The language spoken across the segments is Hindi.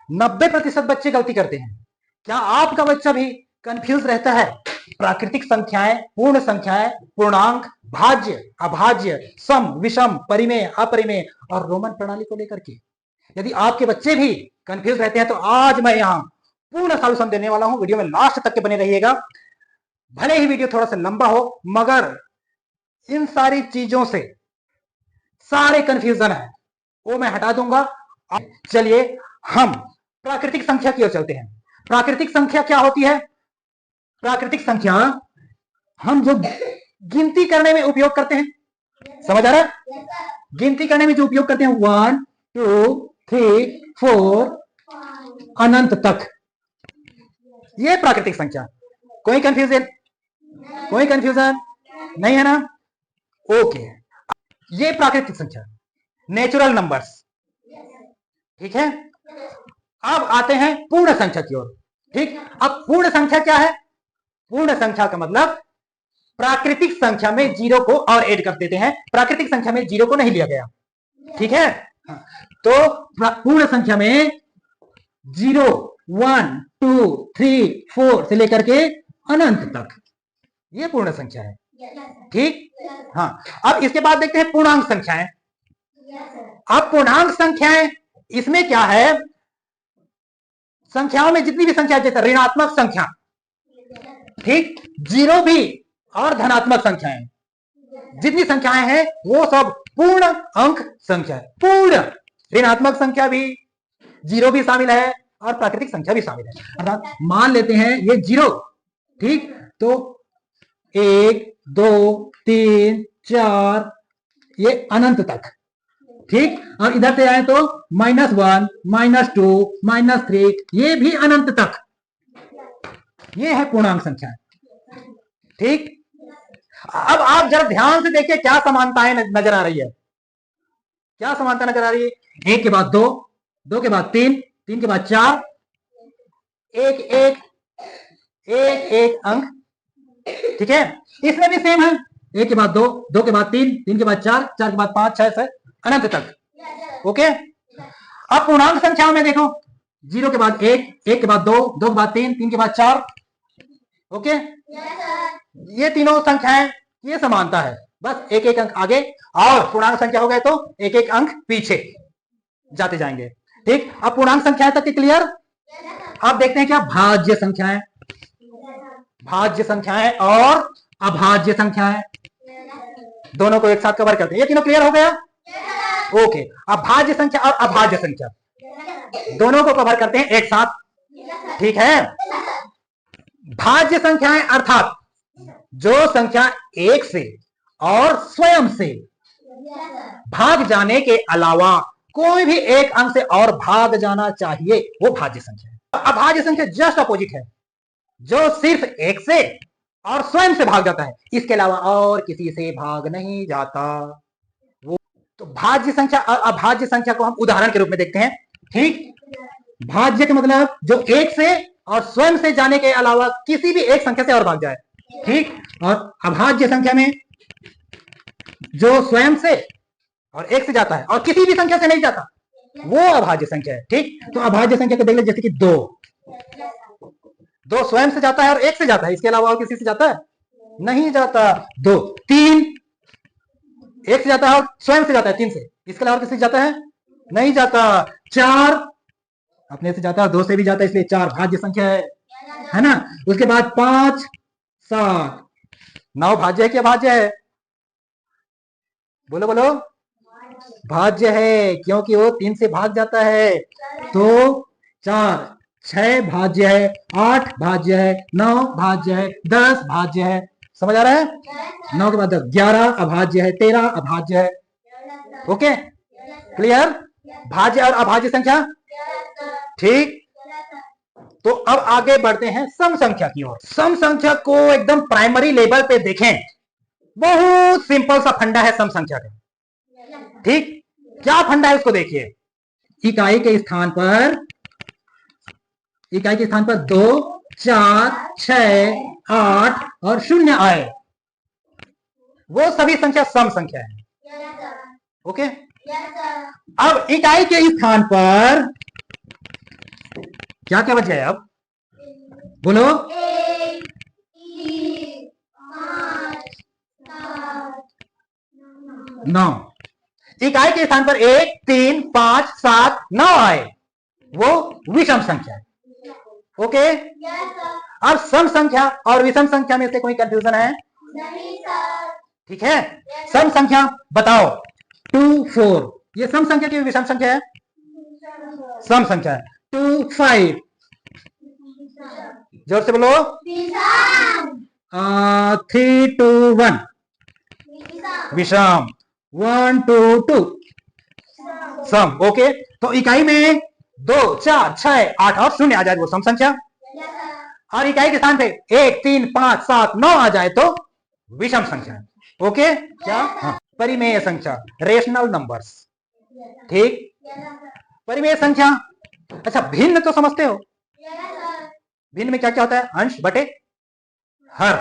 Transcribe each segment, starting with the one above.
90% बच्चे गलती करते हैं। क्या आपका बच्चा भी कंफ्यूज रहता है प्राकृतिक संख्याएं, पूर्ण संख्याएं, पूर्णांक, भाज्य, अभाज्य, सम, विषम, परिमेय, अपरिमेय और रोमन प्रणाली को लेकर के? यदि आपके बच्चे भी कंफ्यूज रहते हैं तो आज मैं यहाँ पूर्ण सॉल्यूशन देने वाला हूं। वीडियो में लास्ट तक के बने रहिएगा। भले ही वीडियो थोड़ा सा लंबा हो, मगर इन सारी चीजों से सारे कंफ्यूजन है वो मैं हटा दूंगा। चलिए हम प्राकृतिक संख्या की ओर चलते हैं। प्राकृतिक संख्या क्या होती है? प्राकृतिक संख्या हम जो गिनती करने में उपयोग करते हैं, समझ आ रहा है? गिनती करने में जो उपयोग करते हैं 1 2 3 4 अनंत तक, ये प्राकृतिक संख्या। कोई कंफ्यूजन? कोई कंफ्यूजन नहीं है ना? ओके, ये प्राकृतिक संख्या, नेचुरल नंबर्स, ठीक है। अब आते हैं पूर्ण संख्या की ओर। ठीक, अब पूर्ण संख्या क्या है? पूर्ण संख्या का मतलब प्राकृतिक संख्या में जीरो को और ऐड कर देते हैं। प्राकृतिक संख्या में जीरो को नहीं लिया गया, ठीक है। तो पूर्ण संख्या में 0 1 2 3 4 से लेकर के अनंत तक, ये पूर्ण संख्या है, ठीक। हाँ, अब इसके बाद देखते हैं पूर्णांक संख्याएं। अब पूर्णांक संख्याएं, इसमें क्या है? संख्याओं में जितनी भी संख्या, जैसे ऋणात्मक संख्या, ठीक, जीरो भी और धनात्मक संख्याएं, जितनी संख्याएं हैं वो सब पूर्ण अंक संख्या है। पूर्ण ऋणात्मक संख्या भी, जीरो भी शामिल है और प्राकृतिक संख्या भी शामिल है। अर्थात मान लेते हैं ये जीरो, ठीक, तो 1 2 3 4 ये अनंत तक, ठीक। और इधर से आए तो -1 -2 -3 ये भी अनंत तक, ये है पूर्णांक संख्या, ठीक। अब आप जरा ध्यान से देखिए क्या समानताएं नजर आ रही है। क्या समानता नजर आ रही है? 1 के बाद 2, 2 के बाद 3, 3 के बाद 4, एक एक एक एक अंक, ठीक है। इसमें भी सेम है, 1 के बाद 2, 2 के बाद 3, 3 के बाद 4, 4 के बाद 5 6 से अनंत तक, ओके। अब पूर्णांक संख्याओं में देखो, 0 के बाद 1, 1 के बाद 2, 2 के बाद 3, 3 के बाद 4, ओके। ये तीनों संख्याएं, ये समानता है, बस एक एक अंक आगे, और पूर्णांक संख्या हो गए तो एक एक अंक पीछे जाते जाएंगे, ठीक। अब पूर्णांक संख्याएं तक के क्लियर। अब देखते हैं क्या भाज्य संख्याएं। भाज्य संख्याएं और अभाज्य संख्याएं, दोनों को एक साथ कवर करते हैं। ये तीनों क्लियर हो गया? ओके। अब भाज्य संख्या और अभाज्य संख्या दोनों को कवर करते हैं एक साथ, ठीक है। भाज्य संख्याएं अर्थात जो संख्या एक से और स्वयं से भाग जाने के अलावा कोई भी एक अंक से और भाग जाना चाहिए, वो भाज्य संख्या है। अभाज्य संख्या जस्ट अपोजिट है, जो सिर्फ एक से और स्वयं से भाग जाता है, इसके अलावा और किसी से भाग नहीं जाता वो। तो भाज्य संख्या और अभाज्य संख्या को हम उदाहरण के रूप में देखते हैं, ठीक। भाज्य का मतलब जो एक से और स्वयं से जाने के अलावा किसी भी एक संख्या से और भाग जाए, ठीक। और अभाज्य संख्या में जो स्वयं से और एक से जाता है और किसी भी संख्या से नहीं जाता, वो अभाज्य संख्या है, ठीक। तो अभाज्य संख्या को देख ले, जैसे कि 2 स्वयं से जाता है और एक से जाता है, इसके अलावा और किसी से जाता है? नहीं जाता। 2 3 एक से जाता है और स्वयं से जाता है 3 से, इसके अलावा किसी से जाता है? नहीं जाता। 4 अपने से जाता है, 2 से भी जाता है, इसलिए 4 भाज्य संख्या है ना। उसके बाद 5 7 9 भाज्य है कि अभाज्य है? बोलो बोलो। भाज्य है, क्योंकि वो 3 से भाग जाता है। तो 4 6 भाज्य है, 8 भाज्य है, 9 भाज्य है, 10 भाज्य है। समझ आ रहा है? 9 के बाद 10 11 अभाज्य है, 13 अभाज्य है, ओके क्लियर। भाज्य और अभाज्य संख्या, ठीक। तो अब आगे बढ़ते हैं सम संख्या की ओर। सम संख्या को एकदम प्राइमरी लेवल पे देखें, बहुत सिंपल सा फंडा है सम संख्या का, ठीक। क्या फंडा है उसको देखिए। इकाई के स्थान पर 2 4 6 8 और 0 आए, वो सभी संख्या सम संख्या है, ओके। अब इकाई के स्थान पर क्या क्या बच गया अब बोलो? 9। इकाई के स्थान पर 1, 3, 5, 7, 9 आए, वो विषम संख्या है। ओके, अब सम संख्या और विषम संख्या में से कोई कंफ्यूजन है? नहीं सर। ठीक है, सम संख्या बताओ। 2, 4 ये सम संख्या की विषम संख्या है? सम संख्या है। 2, 5 जोर से बोलो। 3, 2, 1 विषम। 1, 2, 2 सम। ओके, तो इकाई में 2, 4, 6, 8 और 0 आ जाए वो सम संख्या, और इकाई के स्थान पे 1, 3, 5, 7, 9 आ जाए तो विषम संख्या। ओके, क्या? हाँ, परिमेय संख्या, रेशनल नंबर्स। ठीक, परिमेय संख्या। अच्छा, भिन्न तो समझते हो? भिन्न में क्या क्या होता है? अंश बटे हर।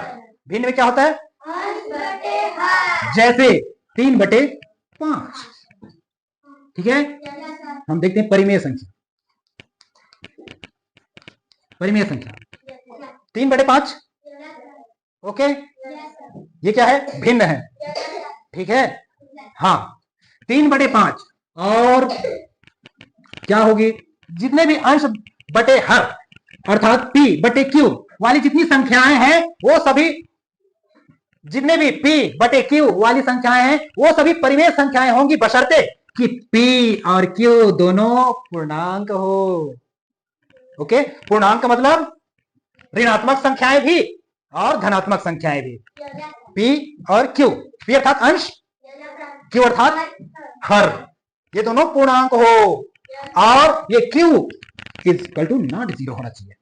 भिन्न में क्या होता है? अंश बटे हर। जैसे 3/5। ठीक है, हम देखते हैं परिमेय संख्या। परिमेय संख्या 3/5। ओके, ये क्या है? भिन्न है। ठीक है, हाँ, 3/5 और क्या होगी? जितने भी अंश बटे हर अर्थात P/Q वाली जितनी संख्याएं हैं वो सभी, जितने भी P/Q वाली संख्याएं हैं वो सभी परिमेय संख्याएं होंगी, बशर्ते कि P और Q दोनों पूर्णांक हो। ओके, पूर्णांक का मतलब ऋणात्मक संख्याएं भी और धनात्मक संख्याएं भी। P और Q, P अर्थात अंश, Q अर्थात हर, ये दोनों पूर्णांक हो, और ये Q इक्वल टू नॉट 0 होना चाहिए।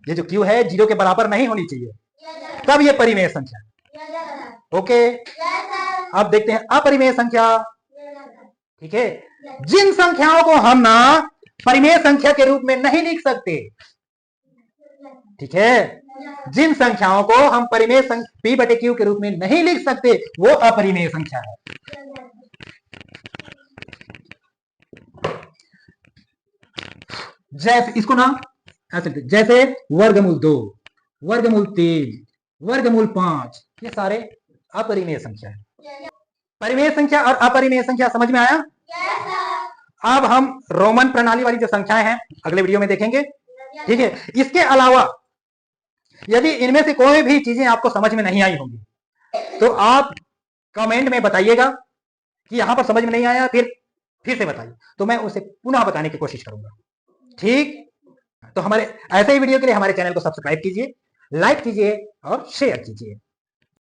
ये जो Q है 0 के बराबर नहीं होनी चाहिए, तब ये परिमेय संख्या। ओके, अब देखते हैं अपरिमेय संख्या। ठीक है, जिन संख्याओं को हम ना परिमेय संख्या के रूप में नहीं लिख सकते, ठीक है, जिन संख्याओं को हम परिमेय P/Q के रूप में नहीं लिख सकते वो अपरिमेय संख्या है। जैसे इसको ना ऐसे, जैसे वर्गमूल 2, वर्गमूल 3, वर्गमूल 5, ये सारे अपरिमेय संख्या है। परिमेय संख्या और अपरिमेय संख्या समझ में आया? अब हम रोमन प्रणाली वाली जो संख्याएं हैं अगले वीडियो में देखेंगे। ठीक है, इसके अलावा यदि इनमें से कोई भी चीजें आपको समझ में नहीं आई होंगी तो आप कमेंट में बताइएगा कि यहां पर समझ में नहीं आया, फिर से बताइए, तो मैं उसे पुनः बताने की कोशिश करूंगा। ठीक, तो हमारे ऐसे ही वीडियो के लिए हमारे चैनल को सब्सक्राइब कीजिए, लाइक कीजिए और शेयर कीजिए।